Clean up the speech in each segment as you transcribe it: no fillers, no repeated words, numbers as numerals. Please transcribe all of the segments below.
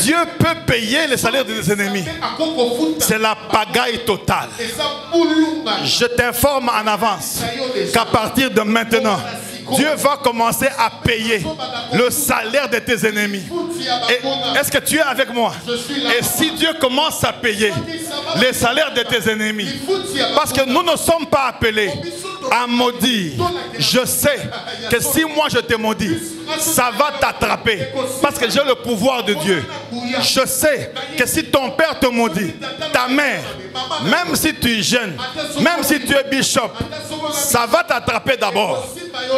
Dieu peut payer les salaires de tes ennemis. C'est la pagaille totale. Je t'informe en avance qu'à partir de maintenant, Dieu va commencer à payer le salaire de tes ennemis. Est-ce que tu es avec moi? Et si Dieu commence à payer les salaires de tes ennemis, parce que nous ne sommes pas appelés à maudire. Je sais que si moi je te maudis, ça va t'attraper. Parce que j'ai le pouvoir de Dieu. Je sais que si ton père te maudit, ta mère, même si tu es jeune, même si tu es bishop, ça va t'attraper d'abord.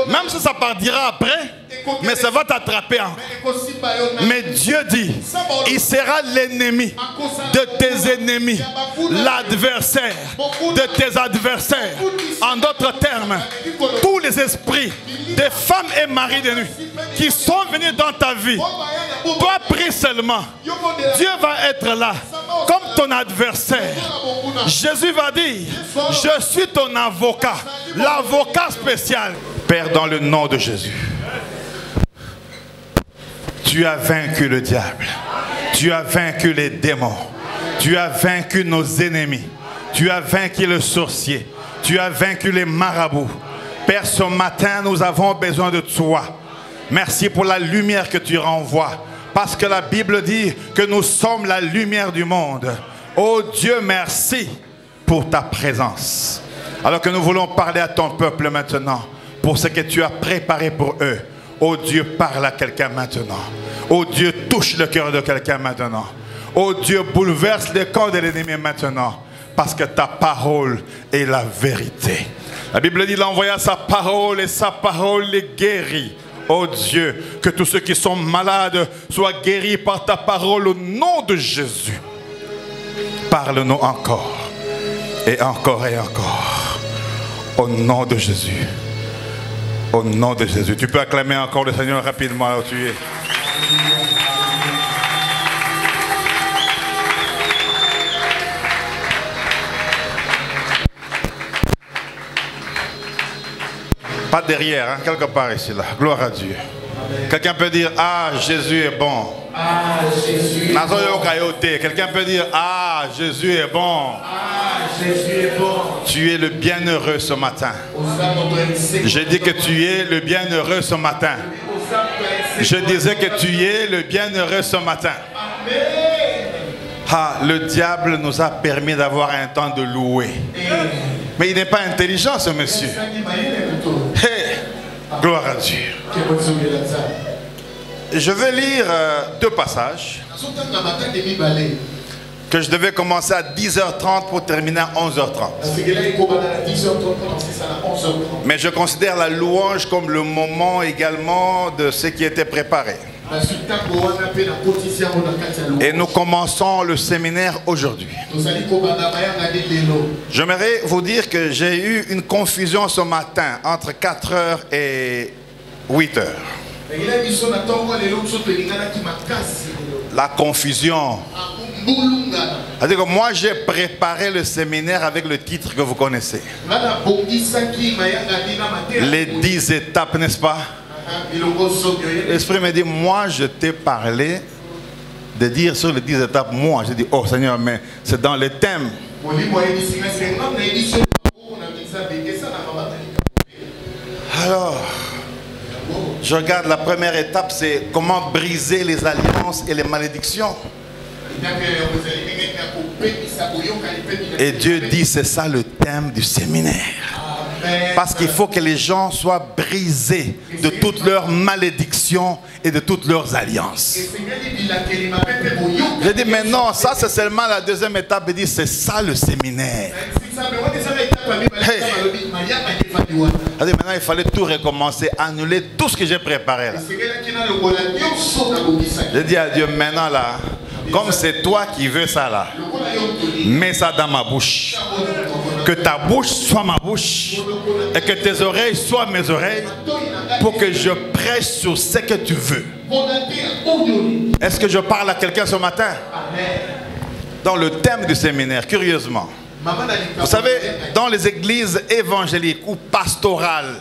Même si ça partira après, mais ça va t'attraper. Mais Dieu dit, il sera l'ennemi de tes ennemis, l'adversaire de tes adversaires. En d'autres termes, tous les esprits des femmes et maris de nuit qui sont venus dans ta vie, toi prie seulement, Dieu va être là comme ton adversaire. Jésus va dire, je suis ton avocat, l'avocat spécial. Père, dans le nom de Jésus, tu as vaincu le diable, tu as vaincu les démons, tu as vaincu nos ennemis, tu as vaincu le sorcier, tu as vaincu les marabouts. Père, ce matin, nous avons besoin de toi. Merci pour la lumière que tu renvoies, parce que la Bible dit que nous sommes la lumière du monde. Oh Dieu, merci pour ta présence. Alors que nous voulons parler à ton peuple maintenant, pour ce que tu as préparé pour eux. Oh Dieu, parle à quelqu'un maintenant. Oh Dieu, touche le cœur de quelqu'un maintenant. Oh Dieu, bouleverse le corps de l'ennemi maintenant. Parce que ta parole est la vérité. La Bible dit, il envoya sa parole et sa parole les guérit. Oh Dieu, que tous ceux qui sont malades soient guéris par ta parole au nom de Jésus. Parle-nous encore et encore et encore. Au nom de Jésus. Au nom de Jésus. Tu peux acclamer encore le Seigneur rapidement là où tu es. Pas derrière, hein, quelque part ici, là. Gloire à Dieu. Quelqu'un peut dire, ah, Jésus est bon. Ah, Jésus est bon. Quelqu'un peut dire, ah, Jésus est bon. Ah, Jésus est bon. Tu es le bienheureux ce matin. Je dis que tu es le bienheureux ce matin. Je disais que tu es le bienheureux ce matin. Ah, le diable nous a permis d'avoir un temps de louer. Mais il n'est pas intelligent, ce monsieur. Hey, gloire à Dieu. Je vais lire deux passages que je devais commencer à 10h30 pour terminer à 11h30. Mais je considère la louange comme le moment également de ce qui était préparé. Et nous commençons le séminaire aujourd'hui. J'aimerais vous dire que j'ai eu une confusion ce matin entre 4h et 8h. La confusion. C'est-à-dire que moi j'ai préparé le séminaire avec le titre que vous connaissez. Les 10 étapes, n'est-ce pas? L'Esprit me dit, moi je t'ai parlé de dire sur les 10 étapes. Moi j'ai dit, oh Seigneur, mais c'est dans le thème. Alors, je regarde la première étape, c'est comment briser les alliances et les malédictions. Et Dieu dit, c'est ça le thème du séminaire. Parce qu'il faut que les gens soient brisés de toutes leurs malédictions et de toutes leurs alliances. Je dis, mais non, ça c'est seulement la deuxième étape. Il dit, c'est ça le séminaire. Hey. Maintenant il fallait tout recommencer, annuler tout ce que j'ai préparé là. Je dis à Dieu, maintenant là, comme c'est toi qui veux ça là, mets ça dans ma bouche. Que ta bouche soit ma bouche et que tes oreilles soient mes oreilles pour que je prêche sur ce que tu veux. Est-ce que je parle à quelqu'un ce matin? Dans le thème du séminaire, curieusement. Vous savez, dans les églises évangéliques ou pastorales,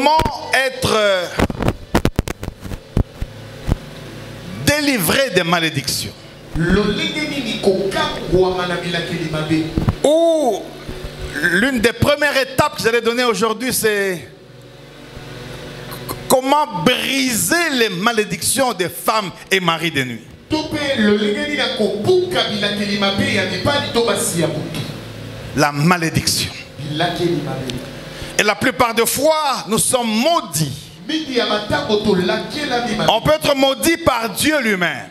Comment être délivré des malédictions? Ou l'une des premières étapes que j'allais donner aujourd'hui, c'est comment briser les malédictions des femmes et maris de nuit. La malédiction. Et la plupart des fois, nous sommes maudits. On peut être maudit par Dieu lui-même.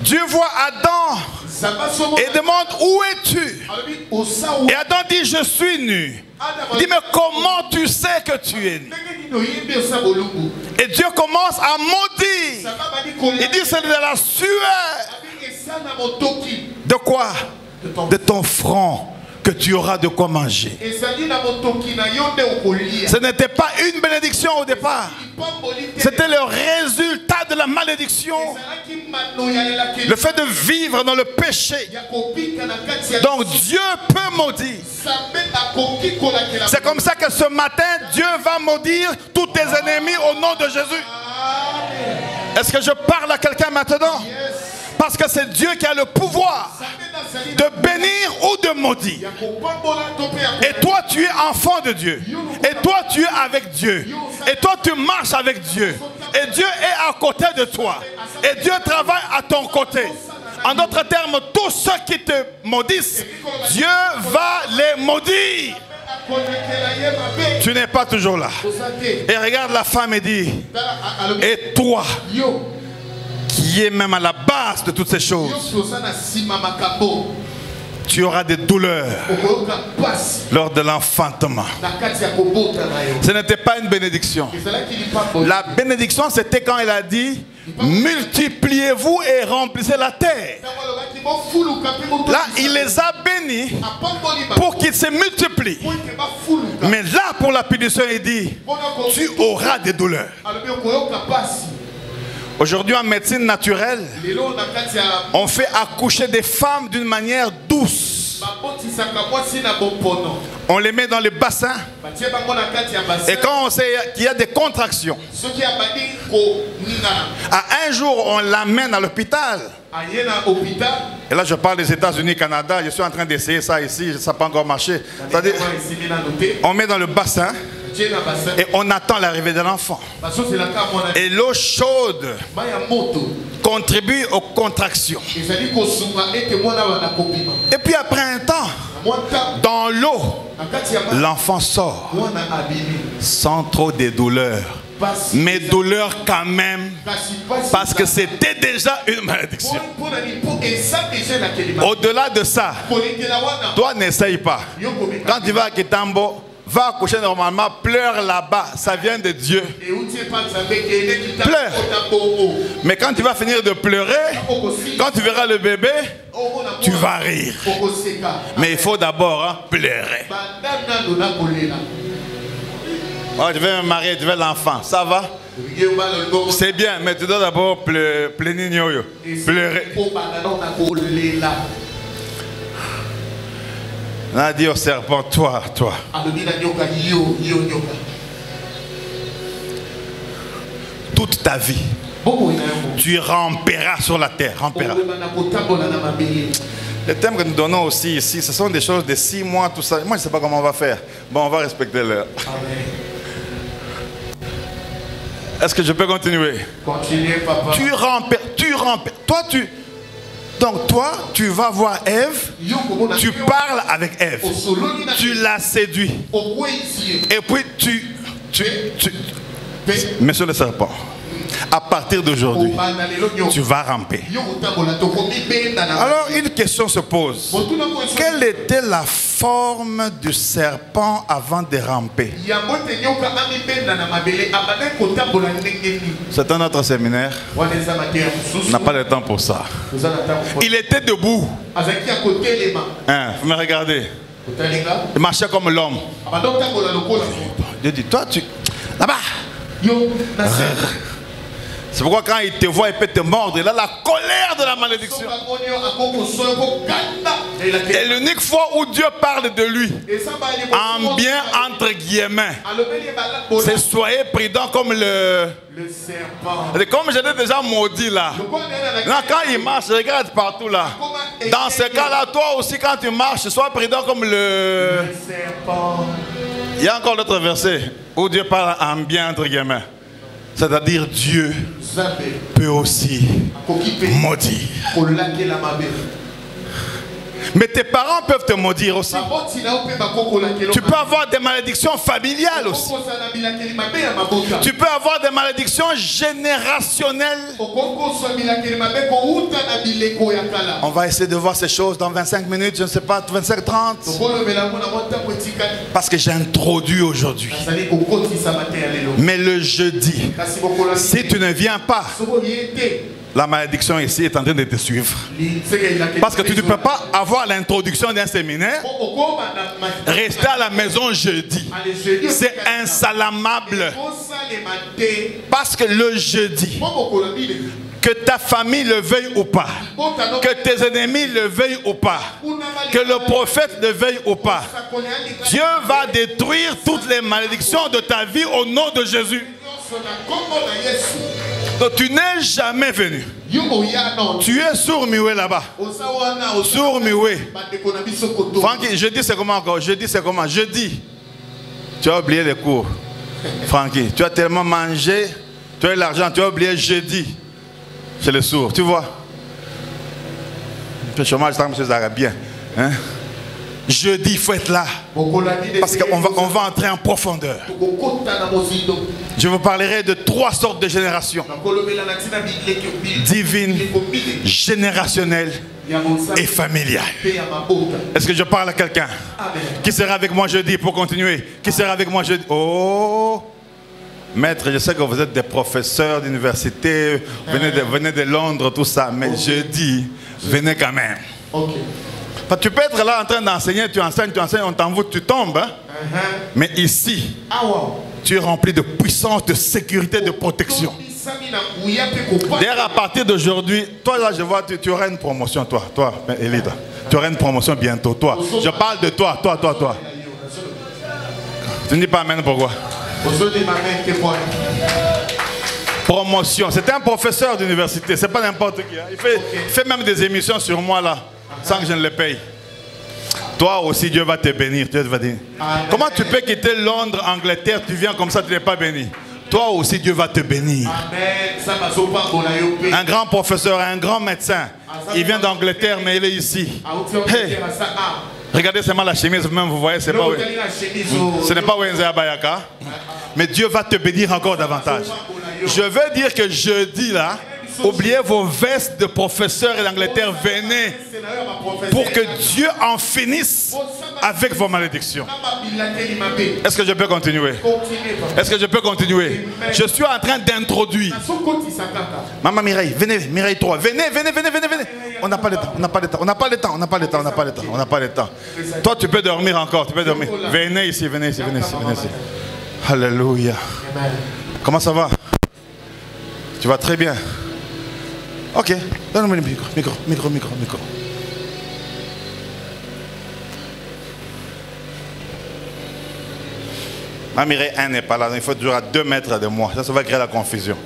Dieu voit Adam et demande où es-tu? Et Adam dit je suis nu. Il dit mais comment tu sais que tu es nu? Et Dieu commence à maudire. Il dit c'est de la sueur. De quoi? De ton front que tu auras de quoi manger. Ce n'était pas une bénédiction au départ. C'était le résultat de la malédiction. Le fait de vivre dans le péché. Donc Dieu peut maudire. C'est comme ça que ce matin, Dieu va maudire tous tes ennemis au nom de Jésus. Est-ce que je parle à quelqu'un maintenant? Parce que c'est Dieu qui a le pouvoir de bénir ou de maudire. Et toi tu es enfant de Dieu. Et toi tu es avec Dieu. Et toi tu marches avec Dieu. Et Dieu est à côté de toi. Et Dieu travaille à ton côté. En d'autres termes, tous ceux qui te maudissent, Dieu va les maudire. Tu n'es pas toujours là. Et regarde la femme et dit, et toi qui est même à la base de toutes ces choses, tu auras des douleurs lors de l'enfantement. Ce n'était pas une bénédiction. La bénédiction, c'était quand il a dit, multipliez-vous et remplissez la terre. Là, il les a bénis pour qu'ils se multiplient. Mais là, pour la punition, il dit, tu auras des douleurs. Aujourd'hui, en médecine naturelle, on fait accoucher des femmes d'une manière douce. On les met dans le bassin. Et quand on sait qu'il y a des contractions, à un jour, on l'amène à l'hôpital. Et là, je parle des États-Unis, Canada. Je suis en train d'essayer ça ici. Ça n'a pas encore marché. C'est-à-dire, on met dans le bassin. Et on attend l'arrivée de l'enfant. Et l'eau chaude contribue aux contractions. Et puis après un temps, dans l'eau, l'enfant sort sans trop de douleurs. Mais douleur quand même, parce que c'était déjà une malédiction. Au-delà de ça, toi n'essaye pas. Quand tu vas à Kitambo, va accoucher normalement, pleure là-bas, ça vient de Dieu. Pleure. Mais quand tu vas finir de pleurer, quand tu verras le bébé, tu vas rire. Mais il faut d'abord pleurer. Oh, je vais me marier, je vais l'enfant, ça va? C'est bien, mais tu dois d'abord pleurer. On a dit au serpent, toi. Toute ta vie, tu ramperas sur la terre. Les thèmes que nous donnons aussi ici, ce sont des choses de 6 mois, tout ça. Moi, je ne sais pas comment on va faire. Bon, on va respecter l'heure. Est-ce que je peux continuer? Continuez, papa. Tu rampes. Donc toi, tu vas voir Ève, tu parles avec Ève, tu la séduis. Et puis Monsieur le serpent, à partir d'aujourd'hui, tu vas ramper. Alors une question se pose. Quelle était la forme du serpent avant de ramper? C'est un autre séminaire. On n'a pas le temps pour ça. Il était debout. Vous me regardez. Il marchait comme l'homme. Dieu dit, toi tu... Là-bas. C'est pourquoi quand il te voit, il peut te mordre. Il a la colère de la malédiction. Et l'unique fois où Dieu parle de lui, en bien entre guillemets, c'est soyez prudents comme le serpent. Comme je l'ai déjà maudit là. Là, quand il marche, regarde partout là. Dans ce cas-là, toi aussi, quand tu marches, sois prudent comme le serpent. Il y a encore l'autre verset où Dieu parle en bien entre guillemets. C'est-à-dire Dieu peut aussi maudire. Mais tes parents peuvent te maudire aussi. Tu peux avoir des malédictions familiales aussi. Tu peux avoir des malédictions générationnelles. On va essayer de voir ces choses dans 25 minutes, je ne sais pas, 25-30. Parce que j'ai introduit aujourd'hui. Mais le jeudi, si tu ne viens pas, la malédiction ici est en train de te suivre. Parce que tu ne peux pas avoir l'introduction d'un séminaire, rester à la maison jeudi. C'est insalamable. Parce que le jeudi, que ta famille le veuille ou pas, que tes ennemis le veuillent ou pas, que le prophète le veuille ou pas, Dieu va détruire toutes les malédictions de ta vie au nom de Jésus. Donc tu n'es jamais venu. Tu es sourd Miwe là-bas. Sourd Miwe. Francky, jeudi c'est comment encore? Jeudi c'est comment? Jeudi. Tu as oublié les cours. Francky, tu as tellement mangé, tu as eu l'argent, tu as oublié jeudi. C'est le sourd, tu vois. Le chômage, c'est M. Zarabien. Hein? Jeudi, il faut être là. Parce qu'on va entrer en profondeur. Je vous parlerai de 3 sortes de générations. Divine, générationnelle et familiale. Est-ce que je parle à quelqu'un? Qui sera avec moi jeudi pour continuer? Qui sera avec moi jeudi? Oh! Maître, je sais que vous êtes des professeurs d'université, venez de Londres, tout ça, mais jeudi, venez quand même. Tu peux être là en train d'enseigner, tu enseignes, on t'envoie, tu tombes. Hein? Mais ici, tu es rempli de puissance, de sécurité, de protection. D'ailleurs, à partir d'aujourd'hui, toi là, je vois, tu auras une promotion, toi, Elida. Tu auras une promotion bientôt, toi. Je parle de toi. Tu ne dis pas amen, pourquoi? Promotion. C'est un professeur d'université, c'est pas n'importe qui. Hein. Il fait même des émissions sur moi là, sans que je ne le paye. Toi aussi, Dieu va te bénir. Dieu va dire. Comment tu peux quitter Londres, Angleterre, tu viens comme ça, tu n'es pas béni? Toi aussi, Dieu va te bénir. Un grand professeur, un grand médecin. Il vient d'Angleterre, mais il est ici. Hey. Regardez seulement la chemise, même vous voyez, c'est pas ce n'est pas Wenze Abayaka. Mais Dieu va te bénir encore davantage. Je veux dire que jeudi là, oubliez vos vestes de professeurs et d'Angleterre, venez pour que Dieu en finisse avec vos malédictions. Est-ce que je peux continuer? Est-ce que je peux continuer? Je suis en train d'introduire. Maman Mireille, venez, Mireille 3, venez. On n'a pas le temps. Toi, tu peux dormir encore, Venez ici. Alléluia. Comment ça va? Tu vas très bien. Ok, donne-moi le micro. Ma Mireille 1 n'est pas là, donc il faut toujours à 2 mètres de moi. Ça va créer la confusion.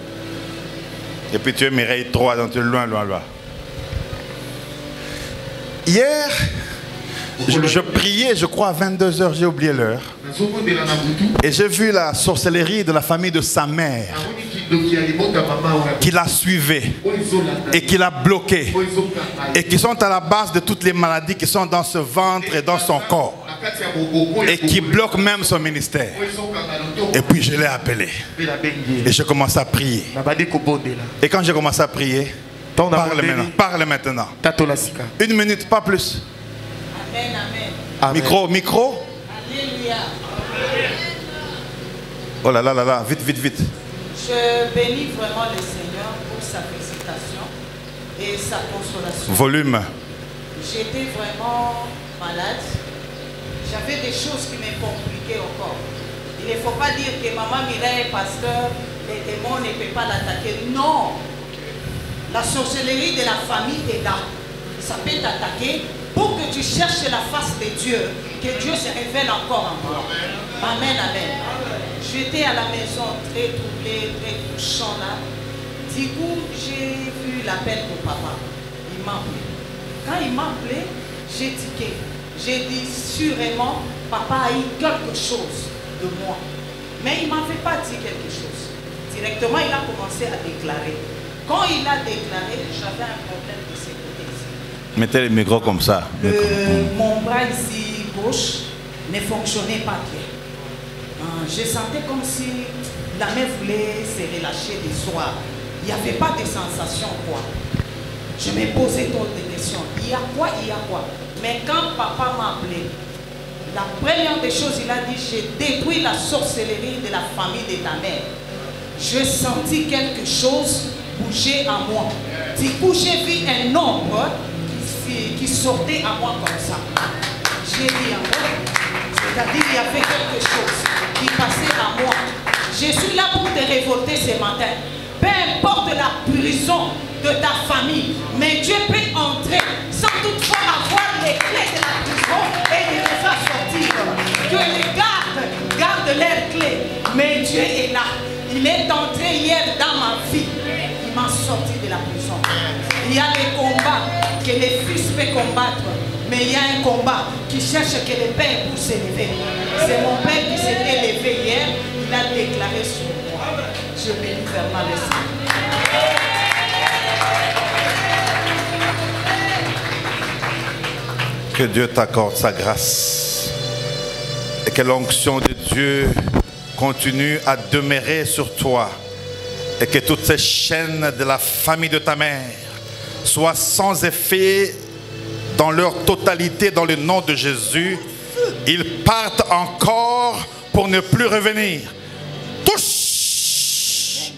Et puis tu es Mireille 3, donc tu es loin. Hier, je priais, je crois, à 22 h, j'ai oublié l'heure. Et j'ai vu la sorcellerie de la famille de sa mère qui la suivait et qui l'a bloquée et qui sont à la base de toutes les maladies qui sont dans ce ventre et dans son corps et qui bloquent même son ministère. Et puis je l'ai appelé et je commence à prier. Et quand j'ai commencé à prier, parle maintenant. 1 minute, pas plus. Amen. Micro. Alléluia. Oh là là, vite. Je bénis vraiment le Seigneur pour sa visitation et sa consolation. Volume. J'étais vraiment malade. J'avais des choses qui me compliquaient encore. Il ne faut pas dire que maman Mireille est pasteur les démons ne peuvent pas l'attaquer. Non. La sorcellerie de la famille est là. Ça peut t'attaquer pour que tu cherches la face de Dieu. Que Dieu se révèle encore en toi. Amen, amen. J'étais à la maison très troublée, très touchant là. Du coup, j'ai vu l'appel de papa. Il m'a appelé. Quand il m'a appelé, j'ai tiqué. J'ai dit sûrement, papa a eu quelque chose de moi. Mais il ne m'avait pas dit quelque chose. Directement, il a commencé à déclarer. Quand il a déclaré, j'avais un problème de ce côté ici. Mettez le micro comme ça. Mon bras ici gauche ne fonctionnait pas bien. Je sentais comme si la main voulait se relâcher du soir. Il n'y avait pas de sensation quoi. Je me posais trop de questions. Il y a quoi, il y a quoi. Mais quand papa m'a appelé, la première des choses, il a dit, j'ai détruit la sorcellerie de la famille de ta mère. J'ai senti quelque chose bouger en moi. Du coup, j'ai vu un ombre qui sortait à moi comme ça. J'ai dit en moi, c'est-à-dire qu'il y avait quelque chose qui passait à moi. Je suis là pour te révolter ce matin. Peu importe la prison de ta famille, mais Dieu peut entrer sans toutefois avoir les clés de la prison et de les faire sortir. Que les gardent leurs clés, mais Dieu est là. Il est entré hier dans ma vie. Il m'a sorti de la prison. Il y a des combats que les fils peuvent combattre, mais il y a un combat qui cherche que les pères puissent s'élever. C'est mon père qui s'est élevé hier. Il a déclaré sur moi. Je bénis vraiment le Seigneur. Que Dieu t'accorde sa grâce et que l'onction de Dieu continue à demeurer sur toi et que toutes ces chaînes de la famille de ta mère soient sans effet dans leur totalité dans le nom de Jésus. Ils partent encore pour ne plus revenir. Touche!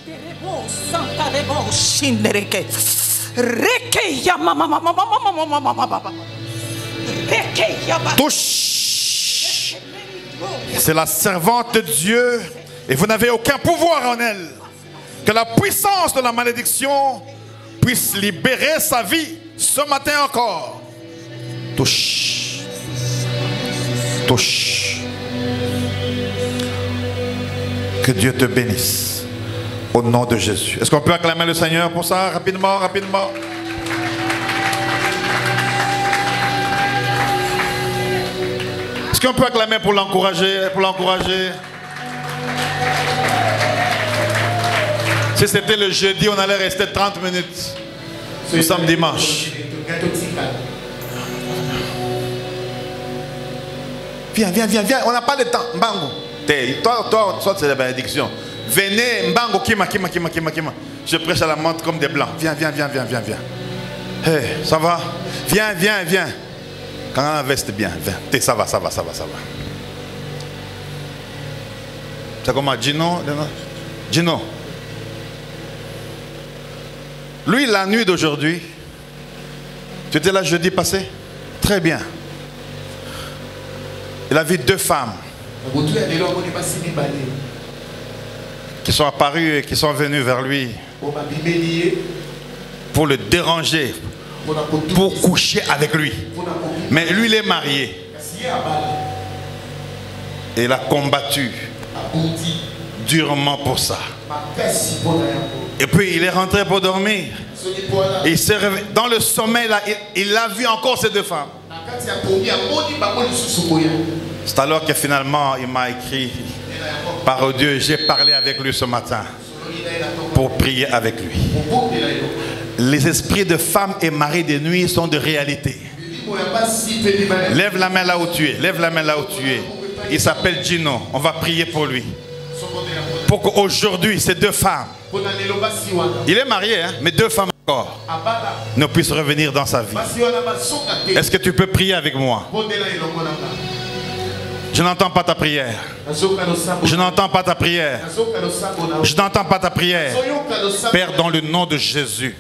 Touche! C'est la servante de Dieu et vous n'avez aucun pouvoir en elle. Que la puissance de la malédiction puisse libérer sa vie ce matin encore. Touche. Touche. Que Dieu te bénisse. Au nom de Jésus. Est-ce qu'on peut acclamer le Seigneur pour ça? Rapidement, rapidement. Est-ce qu'on peut acclamer pour l'encourager? Pour l'encourager? Si c'était le jeudi, on allait rester 30 minutes. Nous sommes dimanche. Viens, viens, viens, viens. On n'a pas de temps. Mbango. Toi, c'est la bénédiction. Venez, Mbango, kima. Je prêche à la menthe comme des blancs. Viens, viens, viens, viens, viens, viens. Hey, ça va? Viens, viens, viens. Quand on veste bien, viens. Ça va. C'est comment? Gino? Gino. Lui, la nuit d'aujourd'hui, tu étais là jeudi passé? Très bien. Il a vu 2 femmes qui sont apparues et qui sont venues vers lui pour le déranger, pour coucher avec lui. Mais lui, il est marié. Et il a combattu durement pour ça. Et puis il est rentré pour dormir. Et il s'est réveillé. Dans le sommeil, là, il a vu encore ces 2 femmes. C'est alors que finalement il m'a écrit par Dieu. J'ai parlé avec lui ce matin pour prier avec lui. Les esprits de femmes et maris de nuit sont de réalité. Lève la main là où tu es. Lève la main là où tu es. Il s'appelle Gino. On va prier pour lui. Pour qu'aujourd'hui, ces 2 femmes, il est marié, hein, mais 2 femmes encore, ne puissent revenir dans sa vie. Est-ce que tu peux prier avec moi? Je n'entends pas ta prière. Je n'entends pas ta prière. Je n'entends pas ta prière. Père, dans le nom de Jésus,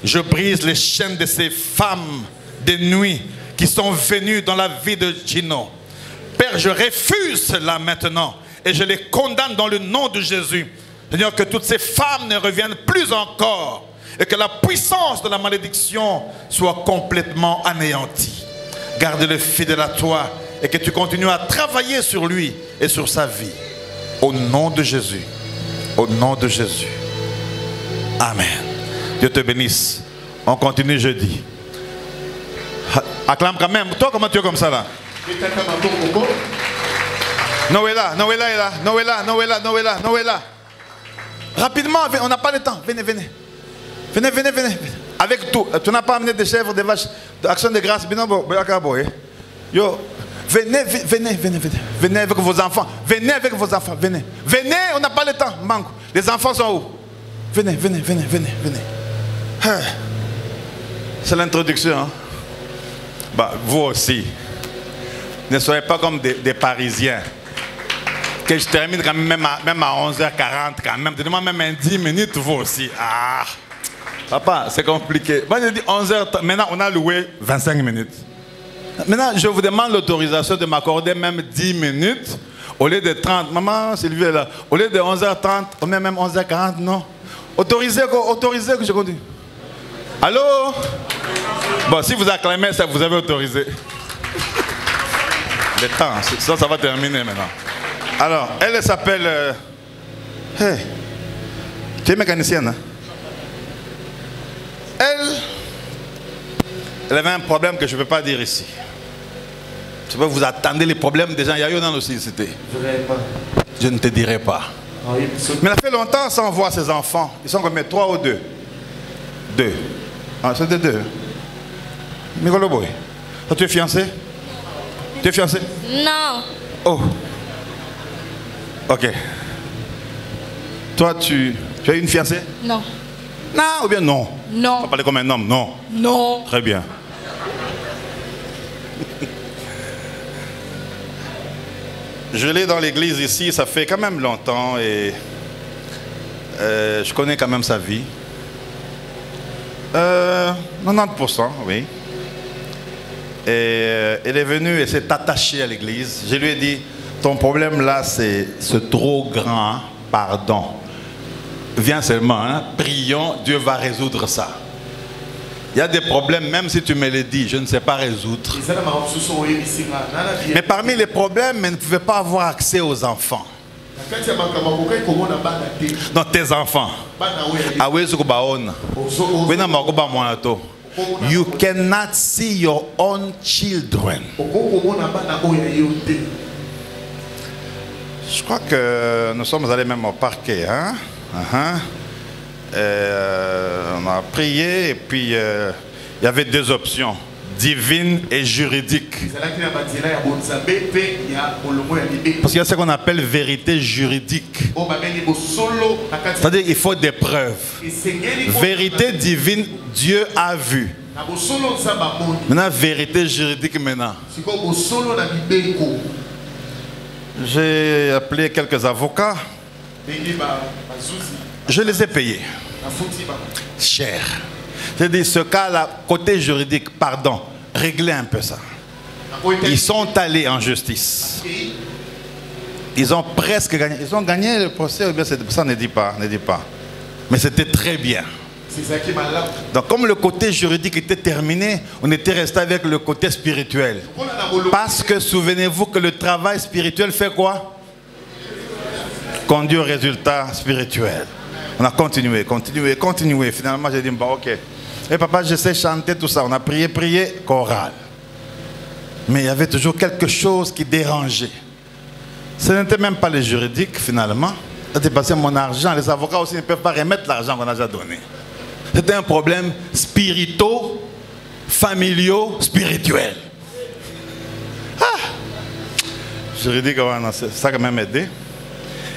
je brise les chaînes de ces femmes de nuit qui sont venues dans la vie de Gino. Père, je refuse cela maintenant et je les condamne dans le nom de Jésus. Seigneur, que toutes ces femmes ne reviennent plus encore et que la puissance de la malédiction soit complètement anéantie. Garde-le fidèle à toi et que tu continues à travailler sur lui et sur sa vie. Au nom de Jésus. Au nom de Jésus. Amen. Dieu te bénisse. On continue jeudi. Acclame quand même. Toi, comment tu es comme ça là? Noëlla, Noëlla est là. Noëlla, Noëlla, Noëlla, Noëlla. Rapidement, on n'a pas le temps. Venez, venez. Venez, venez, venez. Avec tout. Tu n'as pas amené des chèvres, des vaches, d'action de grâce. Yo, venez, venez, venez, venez. Venez avec vos enfants. Venez avec vos enfants. Venez. Venez, on n'a pas le temps. Manque. Les enfants sont où? Venez, venez, venez, venez, venez. C'est l'introduction. Hein? Bah, vous aussi. Ne soyez pas comme des Parisiens. Que je termine quand même à 11h40 quand même. Donnez-moi même 10 minutes, vous aussi. Ah, papa, c'est compliqué. Moi, je dis 11h30. Maintenant, on a loué 25 minutes. Maintenant, je vous demande l'autorisation de m'accorder même 10 minutes au lieu de 30. Maman, Sylvie est là. Au lieu de 11h30, on met même 11h40, non? Autorisez que je continue. Allô? Bon, si vous acclamez, ça vous avez autorisé. Le temps, ça va terminer maintenant. Alors, elle s'appelle... Hey, tu es mécanicienne, hein? Elle avait un problème que je ne peux pas dire ici. Je sais pas, vous attendez les problèmes des gens. Il y a eu dans nos sociétés. Je ne te dirai pas. Mais elle a fait longtemps sans voir ses enfants. Ils sont combien? 3 ou 2? 2. Ah, c'était 2. Migolo Boy. Toi, tu es fiancé? Tu es fiancé? Non. Oh. Ok. Toi, tu as une fiancée? Non. Non ou bien non? Non. On va parler comme un homme, non? Non. Très bien. Je l'ai dans l'église ici, ça fait quand même longtemps et je connais quand même sa vie. 90%, oui. Et elle est venue et s'est attachée à l'église. Je lui ai dit, ton problème là, c'est trop grand, pardon. Viens seulement, hein, prions, Dieu va résoudre ça. Il y a des problèmes, même si tu me les dis, je ne sais pas résoudre. Mais parmi les problèmes, elle ne pouvait pas avoir accès aux enfants. Non, tes enfants. You cannot see your own children. Je crois que nous sommes allés même au parquet. Hein? On a prié et puis il y avait 2 options, divine et juridique. Parce qu'il y a ce qu'on appelle vérité juridique. C'est-à-dire qu'il faut des preuves. Vérité divine, Dieu a vu. Maintenant, vérité juridique maintenant. J'ai appelé quelques avocats. Je les ai payés. Cher. J'ai dit, ce cas-là, côté juridique, pardon, réglez un peu ça. Ils sont allés en justice. Ils ont presque gagné. Ils ont gagné le procès, ça ne dit pas, ne dit pas. Mais c'était très bien. Donc comme le côté juridique était terminé, on était resté avec le côté spirituel. Parce que souvenez-vous que le travail spirituel fait quoi? Conduit au résultat spirituel. On a continué, continué, continué. Finalement, j'ai dit, bon, ok. Et papa, je sais chanter tout ça. On a prié, prié, chorale. Mais il y avait toujours quelque chose qui dérangeait. Ce n'était même pas le juridique, finalement. J'ai dépassé mon argent. Les avocats aussi ne peuvent pas remettre l'argent qu'on a déjà donné. C'était un problème spirituel, familial, spirituel. Ah! Juridique, ça a quand même aidé.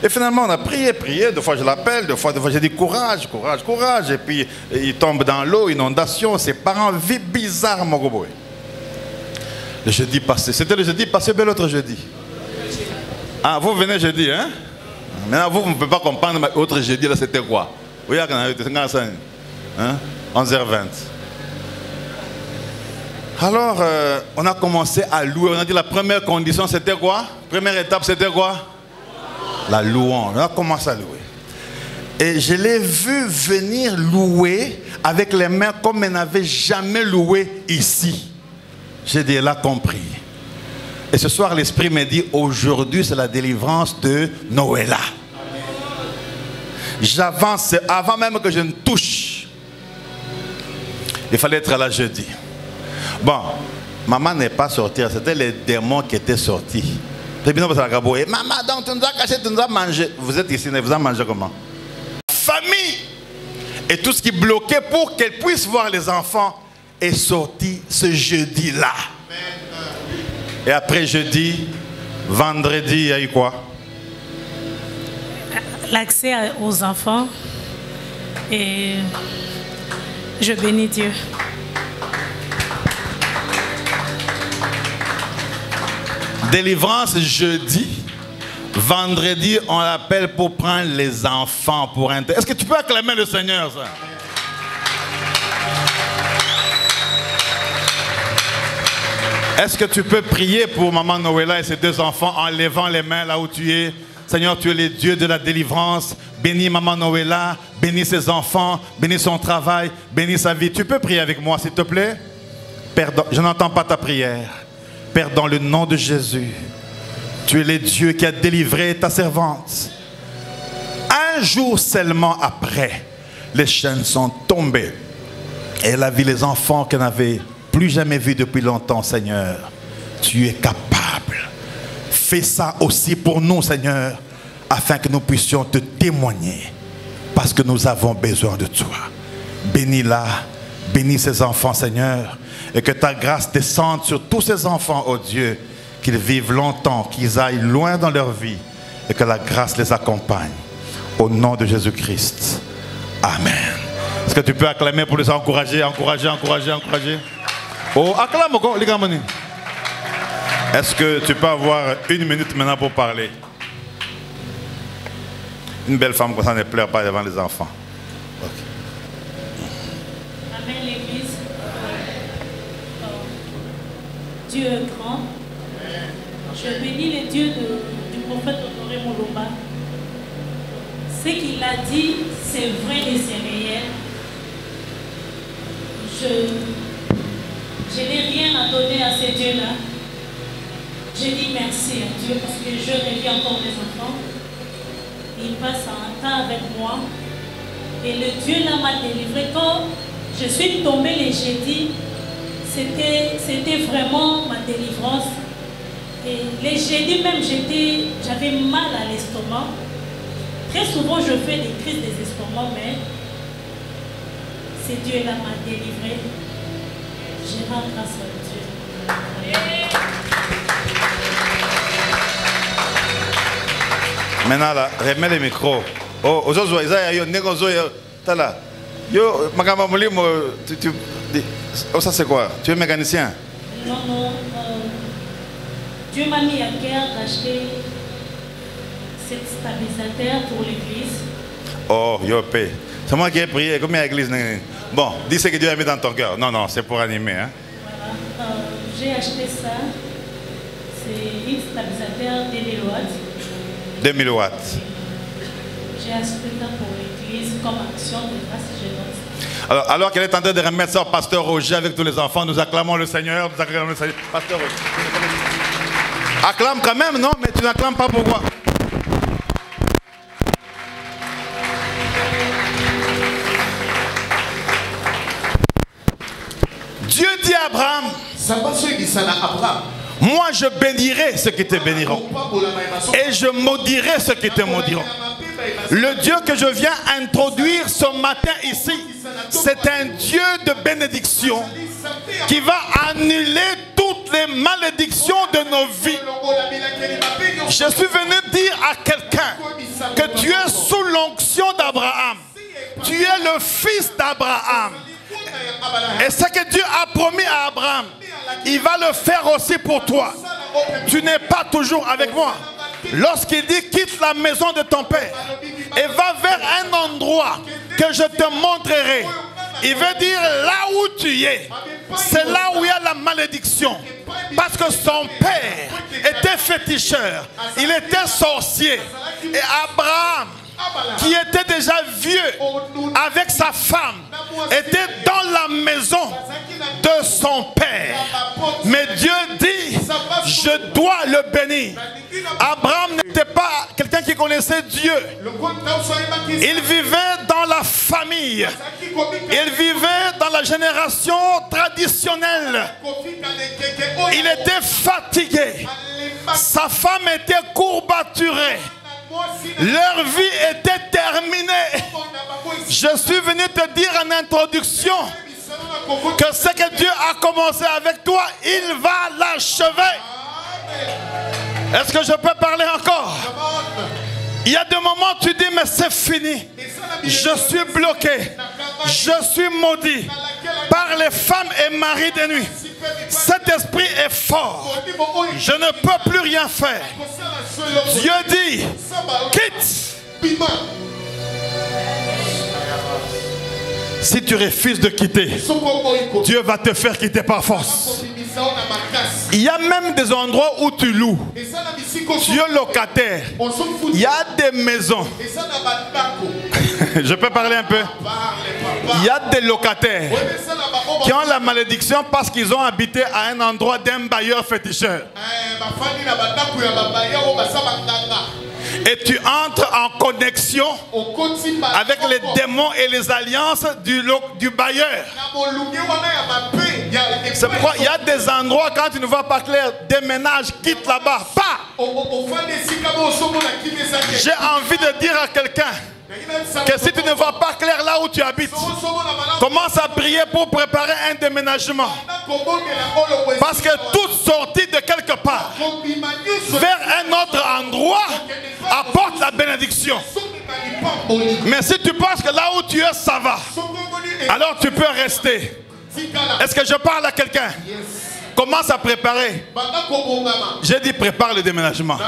Et finalement, on a prié, prié. Deux fois, je l'appelle. Deux fois, j'ai dit courage, courage, courage. Et puis, il tombe dans l'eau, inondation. Ses parents vivent bizarre, mon gros boy. Le jeudi passé. C'était le jeudi passé, mais l'autre jeudi. Ah, vous venez jeudi, hein? Maintenant, vous ne pouvez pas comprendre, mais l'autre jeudi, là, c'était quoi? Oui, hein? 11h20. Alors, on a commencé à louer. On a dit la première condition, c'était quoi? Première étape, c'était quoi? La louange. On a commencé à louer. Et je l'ai vu venir louer avec les mains comme elle n'avait jamais loué ici. J'ai dit, elle a compris. Et ce soir, l'Esprit me dit, aujourd'hui, c'est la délivrance de Noëlla. J'avance avant même que je ne touche. Il fallait être là jeudi. Bon, maman n'est pas sortie, c'était les démons qui étaient sortis. Maman, donc tu nous as caché, tu nous as mangé. Vous êtes ici, vous avez mangé comment? Famille et tout ce qui bloquait pour qu'elle puisse voir les enfants est sorti ce jeudi-là. Et après jeudi, vendredi, il y a eu quoi? L'accès aux enfants. Et je bénis Dieu. Délivrance jeudi. Vendredi, on l'appelle pour prendre les enfants pour un... Est-ce que tu peux acclamer le Seigneur, ça? Est-ce que tu peux prier pour maman Noëlla et ses deux enfants en levant les mains là où tu es? Seigneur, tu es le Dieu de la délivrance. Bénis maman Noëlla, bénis ses enfants, bénis son travail, bénis sa vie. Tu peux prier avec moi, s'il te plaît? Père, je n'entends pas ta prière. Père, dans le nom de Jésus, tu es le Dieu qui a délivré ta servante. Un jour seulement après, les chaînes sont tombées. Et elle a vu les enfants qu'elle n'avait plus jamais vus depuis longtemps, Seigneur. Tu es capable. Fais ça aussi pour nous, Seigneur, afin que nous puissions te témoigner. Parce que nous avons besoin de toi. Bénis-la, bénis ces enfants, Seigneur. Et que ta grâce descende sur tous ces enfants, oh Dieu. Qu'ils vivent longtemps, qu'ils aillent loin dans leur vie et que la grâce les accompagne. Au nom de Jésus-Christ. Amen. Est-ce que tu peux acclamer pour les encourager, encourager? Oh, acclame encore, les gars. Est-ce que tu peux avoir une minute maintenant pour parler? Une belle femme comme ça ne pleure pas devant les enfants. Okay. Amen, l'Église. Dieu est grand. Je bénis le Dieu du prophète Honoré Moloba. Ce qu'il a dit, c'est vrai et c'est réel. Je n'ai rien à donner à ces dieux-là. Je dis merci à Dieu parce que je reviens encore mes enfants. Il passe un temps avec moi. Et le Dieu là m'a délivré. Quand je suis tombée les jeudis, c'était vraiment ma délivrance. Et les jeudis même, j'avais mal à l'estomac. Très souvent, je fais des crises des estomacs, mais ce Dieu-là m'a délivré. Je rends grâce à Dieu. Maintenant, là, remets le micro. Oh, aujourd'hui, ça c'est quoi? Tu es mécanicien? Non. Dieu m'a mis à cœur d'acheter cet stabilisateur pour l'église. Oh, yo paie. C'est moi qui ai prié. Combien l'église? Bon, dis ce que Dieu a mis dans ton cœur. Non, c'est pour animer. Hein? Voilà. J'ai acheté ça. C'est un stabilisateur 2000 watts. 2000 watts. J'ai acheté ça pour l'église comme action de grâce et je donne ça. Alors qu'elle est en train de remettre ça au pasteur Roger avec tous les enfants, nous acclamons le Seigneur. Pasteur Roger. Acclame quand même, non? Mais tu n'acclames pas pourquoi? Dieu dit à Abraham, moi je bénirai ceux qui te béniront et je maudirai ceux qui te maudiront. Le Dieu que je viens introduire ce matin ici, c'est un Dieu de bénédiction qui va annuler toutes les malédictions de nos vies. Je suis venu dire à quelqu'un que tu es sous l'onction d'Abraham. Tu es le fils d'Abraham. Et ce que Dieu a promis à Abraham, il va le faire aussi pour toi. Tu n'es pas toujours avec moi. Lorsqu'il dit quitte la maison de ton père et va vers un endroit que je te montrerai, il veut dire là où tu es, c'est là où il y a la malédiction. Parce que son père était féticheur, il était sorcier. Et Abraham qui était déjà vieux avec sa femme, était dans la maison de son père. Mais Dieu dit, je dois le bénir. Abraham n'était pas quelqu'un qui connaissait Dieu. Il vivait dans la famille. Il vivait dans la génération traditionnelle. Il était fatigué. Sa femme était courbaturée. Leur vie était terminée. Je suis venu te dire en introduction que ce que Dieu a commencé avec toi, il va l'achever. Est-ce que je peux parler encore? Il y a des moments où tu dis, mais c'est fini. Je suis bloqué. Je suis maudit par les femmes et maris de nuit. Cet esprit est fort. Je ne peux plus rien faire. Dieu dit, quitte. Si tu refuses de quitter, Dieu va te faire quitter par force. Il y a même des endroits où tu loues. Tu es locataire. Il y a des maisons. Je peux parler un peu? Il y a des locataires qui ont la malédiction parce qu'ils ont habité à un endroit d'un bailleur féticheur. Et tu entres en connexion avec les démons et les alliances du bailleur. C'est pourquoi il y a des endroits, quand tu ne vois pas clair, déménage, quitte là-bas. Pas. J'ai envie de dire à quelqu'un que si tu ne vois pas clair là où tu habites, commence à prier pour préparer un déménagement. Parce que toute sortie de quelque part vers un autre endroit apporte la bénédiction. Mais si tu penses que là où tu es, ça va, alors tu peux rester. Est-ce que je parle à quelqu'un? Commence à préparer. J'ai dit prépare le déménagement.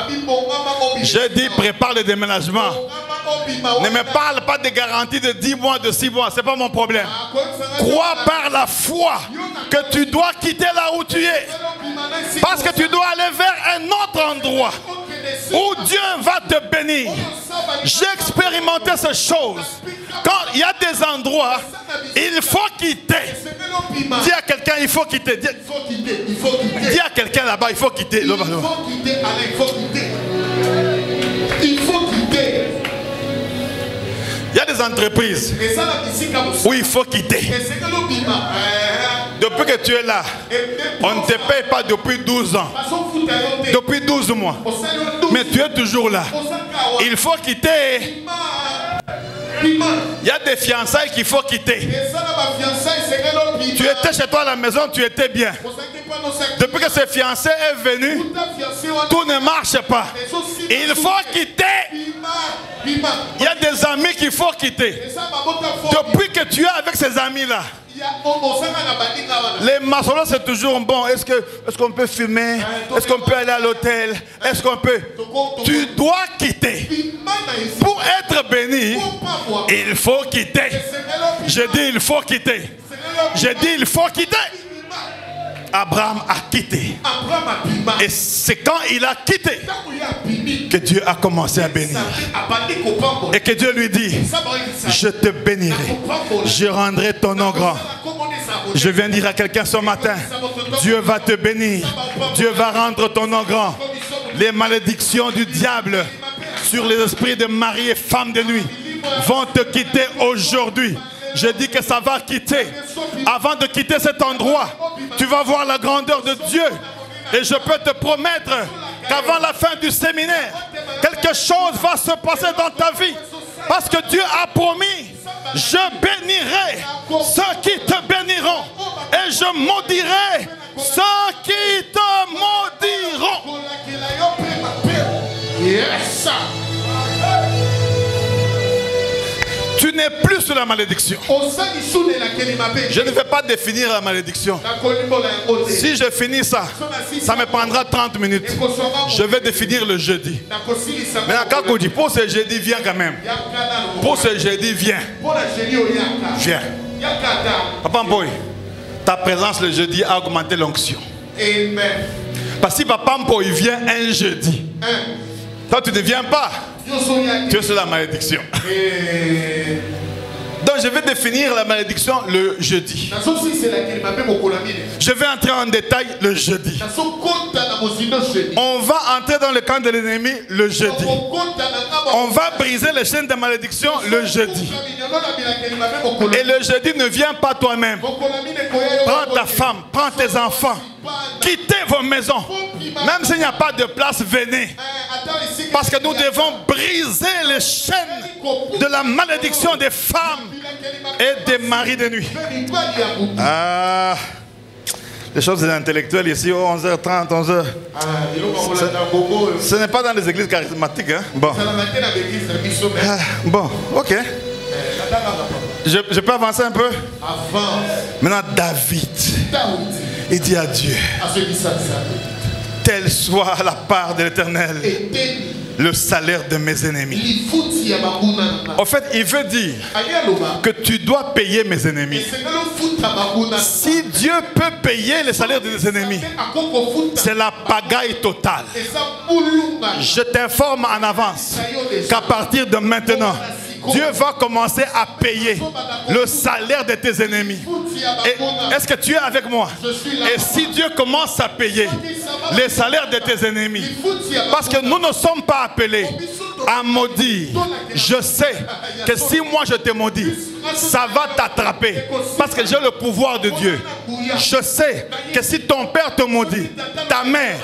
J'ai dit prépare le déménagement. Ne me parle pas de garantie de 10 mois, de 6 mois. Ce n'est pas mon problème. Crois par la foi que tu dois quitter là où tu es. Parce que tu dois aller vers un autre endroit où Dieu va te bénir. J'ai expérimenté ces choses. Quand il y a des endroits, il faut quitter. Dis à quelqu'un, il faut quitter. Dis à quelqu'un là-bas, il faut quitter. Il faut quitter, Alain, il faut quitter. Il faut quitter. Il y a des entreprises où il faut quitter. Depuis que tu es là, on ne te paye pas depuis 12 ans. Depuis 12 mois. Mais tu es toujours là. Il faut quitter. Il y a des fiançailles qu'il faut quitter. Tu étais chez toi à la maison, tu étais bien. Depuis que ce fiancé est venu, tout ne marche pas. Il faut quitter. Il y a des amis qu'il faut quitter. Depuis que tu es avec ces amis-là, les maçons, c'est toujours bon. Est-ce qu'on peut fumer? Est-ce qu'on peut aller à l'hôtel? Est-ce qu'on peut? Tu dois quitter. Pour être béni, il faut quitter. Je dis il faut quitter. Je dis il faut quitter. Abraham a quitté. Et c'est quand il a quitté que Dieu a commencé à bénir. Et que Dieu lui dit, je te bénirai. Je rendrai ton nom grand. Je viens dire à quelqu'un ce matin, Dieu va te bénir. Dieu va rendre ton nom grand. Les malédictions du diable sur les esprits de mari et femme de nuit vont te quitter aujourd'hui. Je dis que ça va quitter. Avant de quitter cet endroit, tu vas voir la grandeur de Dieu. Et je peux te promettre qu'avant la fin du séminaire, quelque chose va se passer dans ta vie. Parce que Dieu a promis, je bénirai ceux qui te béniront. Et je maudirai ceux qui te maudiront. Yes. Tu n'es plus sous la malédiction. Je ne vais pas définir la malédiction. Si je finis ça, ça me prendra 30 minutes. Je vais définir le jeudi. Mais quand on dit pour ce jeudi, viens quand même. Pour ce jeudi, viens. Viens. Papa Mboy, ta présence le jeudi a augmenté l'onction. Parce que si Papa Mboy vient un jeudi, toi tu ne viens pas. tu es sur la malédiction. Donc je vais définir la malédiction le jeudi. Je vais entrer en détail le jeudi. On va entrer dans le camp de l'ennemi le jeudi. On va briser les chaînes de malédiction le jeudi. Et le jeudi, ne viens pas toi-même. Prends ta femme, prends tes enfants. Quittez vos maisons. Même s'il n'y a pas de place, venez. Parce que nous devons briser les chaînes de la malédiction des femmes et des maris de nuit. Ah, les choses intellectuelles ici, 11h30, 11h. Ce n'est pas dans les églises charismatiques. Hein? Bon. Bon, ok. Je peux avancer un peu? Maintenant, David, il dit à Dieu, telle soit la part de l'Éternel, le salaire de mes ennemis. En fait, il veut dire que tu dois payer mes ennemis. Si Dieu peut payer le salaire de tes ennemis, c'est la pagaille totale. Je t'informe en avance qu'à partir de maintenant, Dieu va commencer à payer le salaire de tes ennemis. Est-ce que tu es avec moi? Et si Dieu commence à payer les salaires de tes ennemis, parce que nous ne sommes pas appelés à maudire. Je sais que si moi je te maudis, ça va t'attraper parce que j'ai le pouvoir de Dieu. Je sais que si ton père te maudit, ta mère,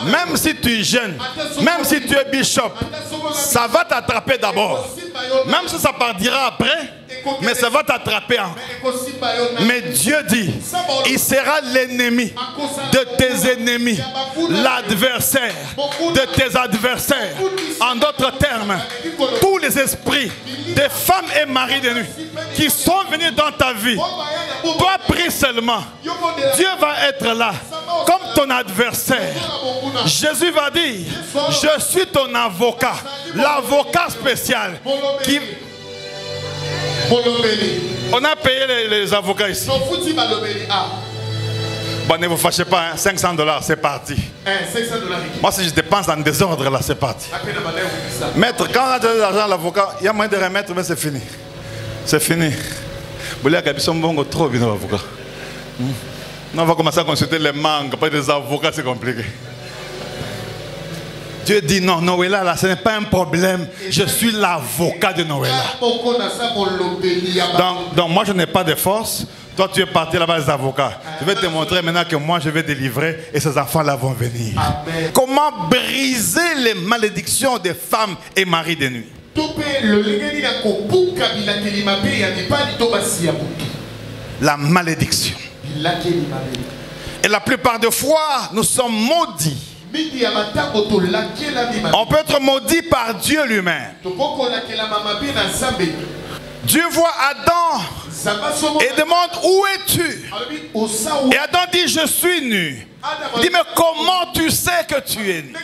même si tu es jeune, même si tu es bishop, ça va t'attraper d'abord. Même si ça partira après, mais ça va t'attraper. Mais Dieu dit, il sera l'ennemi de tes ennemis, l'adversaire de tes adversaires. En d'autres termes, tous les esprits des femmes et maris de nuit qui sont venus dans ta vie, toi prie seulement, Dieu va être là comme ton adversaire. Jésus va dire, je suis ton avocat, l'avocat spécial qui... On a payé les avocats ici. Bon, ne vous fâchez pas, hein? $500, c'est parti. Moi, si je dépense en désordre, là, c'est parti. Maître, quand on a donné l'argent à l'avocat, il y a moyen de remettre, mais c'est fini. C'est fini. Vous voulez que trop bien l'avocat. On va commencer à consulter les mangues, pas des avocats, c'est compliqué. Dieu dit non, Noëlla, là, ce n'est pas un problème. Je suis l'avocat de Noëlla. Donc moi, je n'ai pas de force. Toi, tu es parti là-bas, les avocats. Je vais te montrer maintenant que moi, je vais délivrer et ces enfants-là vont venir. Amen. Comment briser les malédictions des femmes et maris de nuit? La malédiction. Et la plupart des fois, nous sommes maudits. On peut être maudit par Dieu lui-même. Dieu voit Adam et demande où es-tu? Et Adam dit je suis nu. Il dit mais comment tu sais que tu es nu?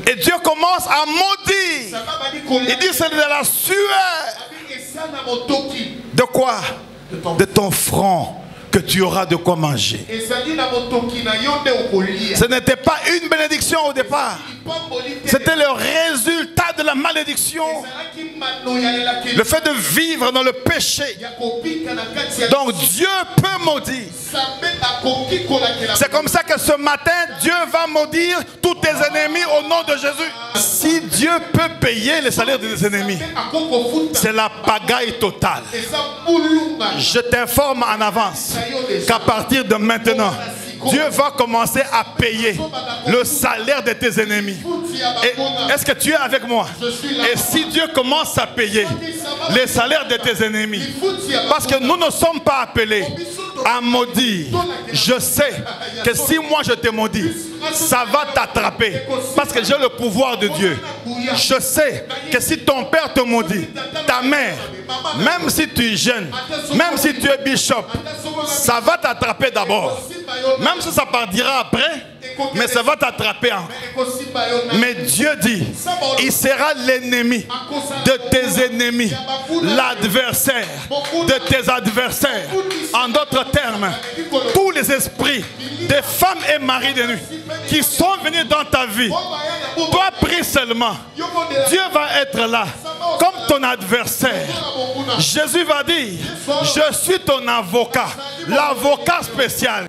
Et Dieu commence à maudire. Il dit c'est de la sueur. De quoi? De ton front que tu auras de quoi manger. Ce n'était pas une bénédiction au départ. C'était le résultat de la malédiction. Le fait de vivre dans le péché. Donc Dieu peut maudire. C'est comme ça que ce matin, Dieu va maudire tous tes ennemis au nom de Jésus. Si Dieu peut payer les salaires de tes ennemis, c'est la pagaille totale. Je t'informe en avance qu'à partir de maintenant, Dieu va commencer à payer le salaire de tes ennemis. Est-ce que tu es avec moi? Et si Dieu commence à payer les salaires de tes ennemis, parce que nous ne sommes pas appelés à maudire. Je sais que si moi je te maudis, ça va t'attraper parce que j'ai le pouvoir de Dieu. Je sais que si ton père te maudit, ta mère, même si tu es jeune, même si tu es bishop, ça va t'attraper d'abord. Même si ça partira après, mais ça va t'attraper encore. Mais Dieu dit, il sera l'ennemi de tes ennemis, l'adversaire de tes adversaires. En d'autres termes, tous les esprits des femmes et maris de nuit qui sont venus dans ta vie, toi prie seulement, Dieu va être là comme ton adversaire. Jésus va dire, je suis ton avocat, l'avocat spécial.